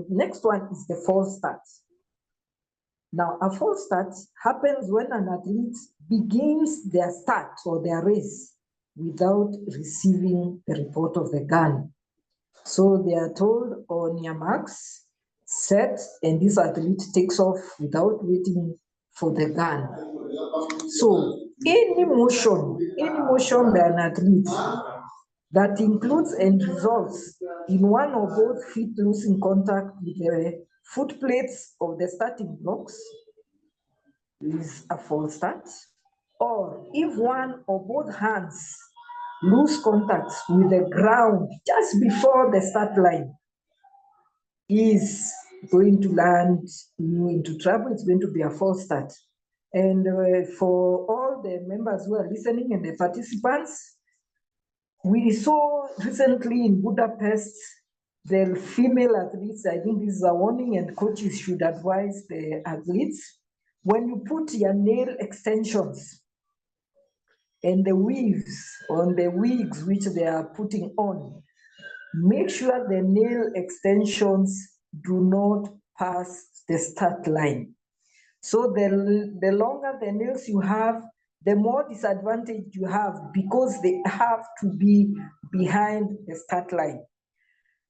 The next one is the false start. Now, a false start happens when an athlete begins their start or their race without receiving the report of the gun. So they are told on your marks, set, and this athlete takes off without waiting for the gun. So any motion by an athlete that includes and results in one or both feet losing contact with the foot plates of the starting blocks is a false start. Or if one or both hands lose contact with the ground just before the start line, is going to land you into trouble. It's going to be a false start. And for all the members who are listening and the participants, we saw recently in Budapest, the female athletes, I think this is a warning and coaches should advise the athletes, when you put your nail extensions and the weaves on the wigs which they are putting on, make sure the nail extensions do not pass the start line. So the longer the nails you have, the more disadvantage you have because they have to be behind the start line.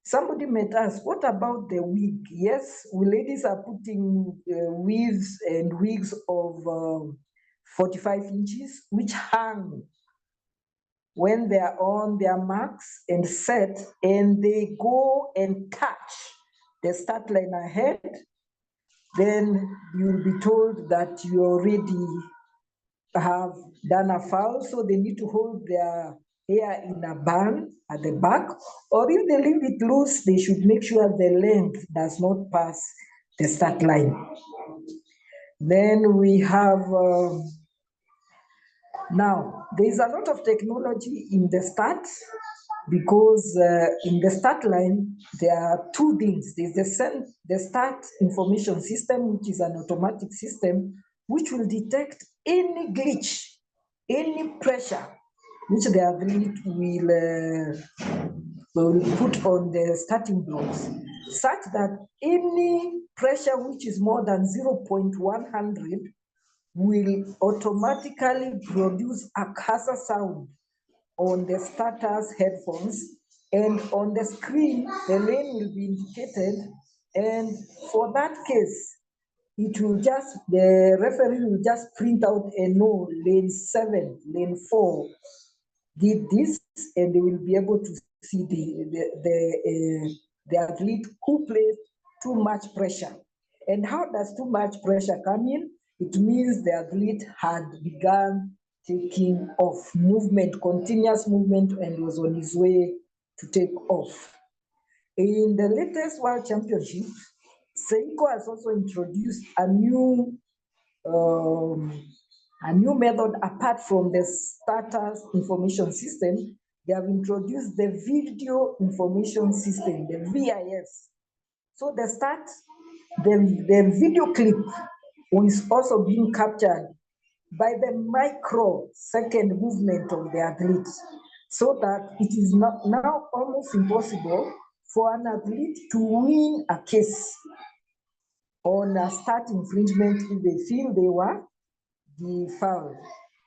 Somebody might ask, what about the wig? Yes, ladies are putting weaves and wigs of 45 inches, which hang when they are on their marks and set, and they go and catch the start line ahead, then you'll be told that you already have done a foul, so they need to hold their hair in a band at the back, or if they leave it loose, they should make sure the length does not pass the start line. Then we have, now, there's a lot of technology in the start, because in the start line, there are two things. There's the start information system, which is an automatic system, which will detect any glitch, any pressure, which the athlete will put on the starting blocks, such that any pressure which is more than 0.100 will automatically produce a cursor sound on the starter's headphones, and on the screen, the lane will be indicated, and for that case, it will just, the referee will just print out a no, lane 7, lane 4 did this, and they will be able to see the athlete who placed too much pressure. And how does too much pressure come in? It means the athlete had begun taking off, movement, continuous movement, and was on his way to take off. In the latest World Championship, Seiko has also introduced a new method apart from the starters information system. They have introduced the video information system, the VIS. So the video clip is also being captured by the microsecond movement of the athlete, so that it is now almost impossible for an athlete to win a case on a start infringement if they feel they were the foul.